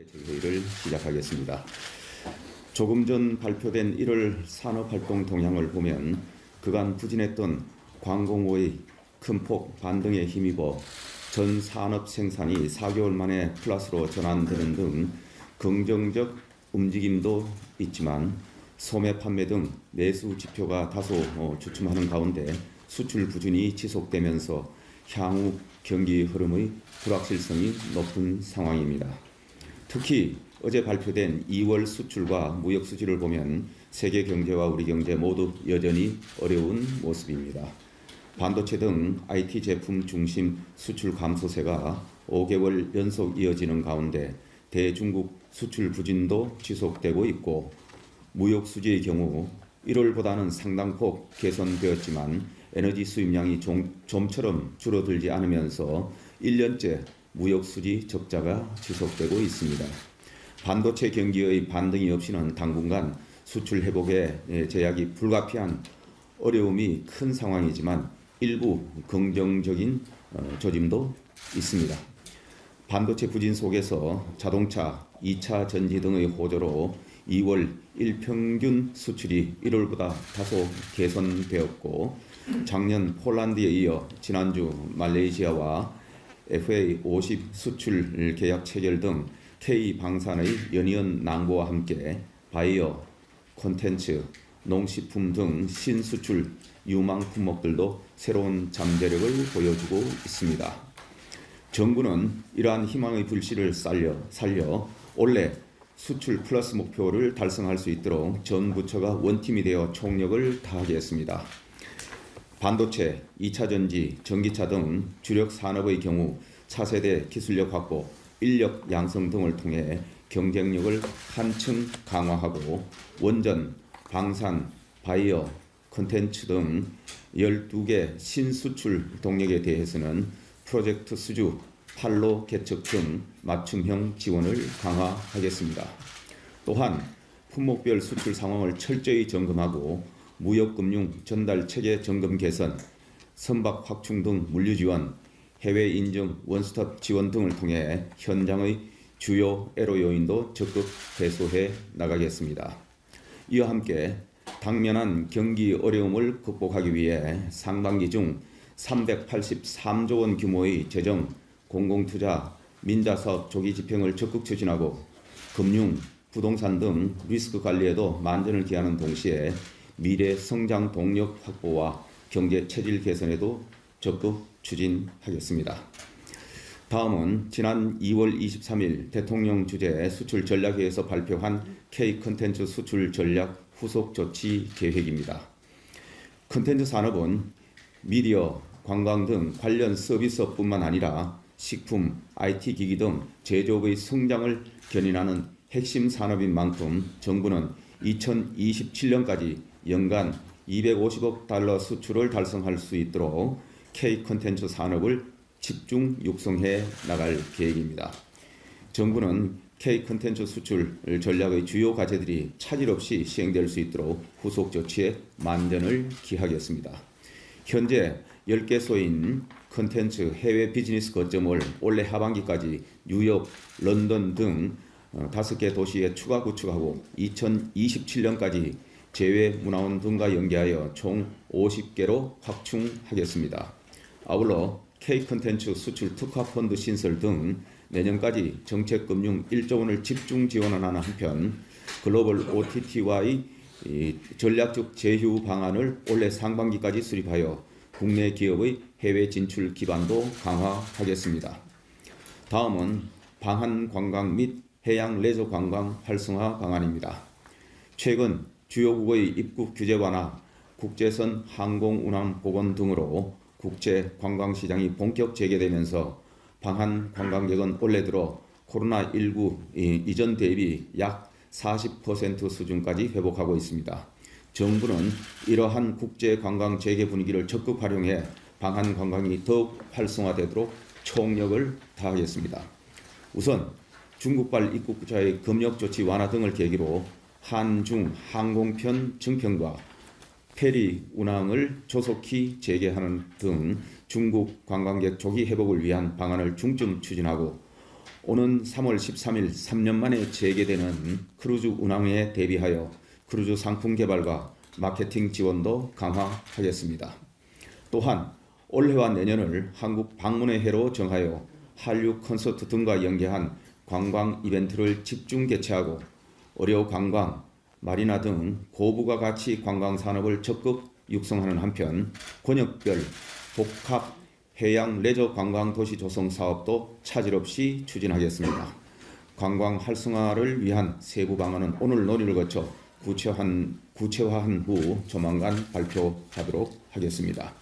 회의를 시작하겠습니다. 조금 전 발표된 1월 산업활동 동향을 보면 그간 부진했던 광공호의 큰 폭 반등에 힘입어 전 산업 생산이 4개월 만에 플러스로 전환되는 등 긍정적 움직임도 있지만 소매 판매 등 내수 지표가 다소 주춤하는 가운데 수출 부진이 지속되면서 향후 경기 흐름의 불확실성이 높은 상황입니다. 특히 어제 발표된 2월 수출과 무역 수지를 보면 세계 경제와 우리 경제 모두 여전히 어려운 모습입니다. 반도체 등 IT 제품 중심 수출 감소세가 5개월 연속 이어지는 가운데 대중국 수출 부진도 지속되고 있고, 무역 수지의 경우 1월보다는 상당폭 개선되었지만 에너지 수입량이 좀처럼 줄어들지 않으면서 1년째 무역 수지 적자가 지속되고 있습니다. 반도체 경기의 반등이 없이는 당분간 수출 회복에 제약이 불가피한 어려움이 큰 상황이지만 일부 긍정적인 조짐도 있습니다. 반도체 부진 속에서 자동차, 2차 전지 등의 호조로 2월 일평균 수출이 1월보다 다소 개선되었고, 작년 폴란드에 이어 지난주 말레이시아와 FA50 수출 계약 체결 등 K방산의 연이은 낭보와 함께 바이오, 콘텐츠, 농식품 등 신수출 유망 품목들도 새로운 잠재력을 보여주고 있습니다. 정부는 이러한 희망의 불씨를 살려 올해 수출 플러스 목표를 달성할 수 있도록 전 부처가 원팀이 되어 총력을 다하겠습니다. 반도체, 2차 전지, 전기차 등 주력 산업의 경우 차세대 기술력 확보, 인력 양성 등을 통해 경쟁력을 한층 강화하고, 원전, 방산, 바이오, 콘텐츠 등 12개 신수출 동력에 대해서는 프로젝트 수주, 판로 개척 등 맞춤형 지원을 강화하겠습니다. 또한 품목별 수출 상황을 철저히 점검하고 무역금융 전달 체계 점검 개선, 선박 확충 등 물류 지원, 해외 인증 원스톱 지원 등을 통해 현장의 주요 애로 요인도 적극 해소해 나가겠습니다. 이와 함께 당면한 경기 어려움을 극복하기 위해 상반기 중 383조 원 규모의 재정, 공공투자, 민자사업 조기 집행을 적극 추진하고 금융, 부동산 등 리스크 관리에도 만전을 기하는 동시에 미래 성장 동력 확보와 경제 체질 개선에도 적극 추진하겠습니다. 다음은 지난 2월 23일 대통령 주재 수출 전략회에서 발표한 K 콘텐츠 수출 전략 후속 조치 계획입니다. 콘텐츠 산업은 미디어, 관광 등 관련 서비스업뿐만 아니라 식품, IT 기기 등 제조업의 성장을 견인하는 핵심 산업인 만큼 정부는 2027년까지 연간 250억 달러 수출을 달성할 수 있도록 K 콘텐츠 산업을 집중 육성해 나갈 계획입니다. 정부는 K 콘텐츠 수출 전략의 주요 과제들이 차질 없이 시행될 수 있도록 후속 조치에 만전을 기하겠습니다. 현재 10개소인 콘텐츠 해외 비즈니스 거점을 올해 하반기까지 뉴욕, 런던 등 5개 도시에 추가 구축하고 2027년까지 제외문화원 등과 연계하여 총 50개로 확충하겠습니다. 아울러 K 콘텐츠 수출 특화펀드 신설 등 내년까지 정책금융 1조 원을 집중 지원하는 한편 글로벌 OTT와의 전략적 제휴 방안을 올해 상반기까지 수립하여 국내 기업의 해외 진출 기반도 강화하겠습니다. 다음은 방한 관광 및 해양 레저 관광 활성화 방안입니다. 최근 주요국의 입국 규제 완화, 국제선 항공 운항 복원 등으로 국제 관광시장이 본격 재개되면서 방한 관광객은 올해 들어 코로나19 이전 대비 약 40% 수준까지 회복하고 있습니다. 정부는 이러한 국제 관광 재개 분위기를 적극 활용해 방한 관광이 더욱 활성화되도록 총력을 다하겠습니다. 우선 중국발 입국자의 검역 조치 완화 등을 계기로 한중 항공편 증평과 페리 운항을 조속히 재개하는 등 중국 관광객 조기 회복을 위한 방안을 중점 추진하고 오는 3월 13일 3년 만에 재개되는 크루즈 운항에 대비하여 크루즈 상품 개발과 마케팅 지원도 강화하겠습니다. 또한 올해와 내년을 한국 방문의 해로 정하여 한류 콘서트 등과 연계한 관광 이벤트를 집중 개최하고 의료 관광, 마리나 등 고부가가치 관광 산업을 적극 육성하는 한편 권역별 복합 해양 레저 관광 도시 조성 사업도 차질 없이 추진하겠습니다. 관광 활성화를 위한 세부 방안은 오늘 논의를 거쳐 구체화한 후 조만간 발표하도록 하겠습니다.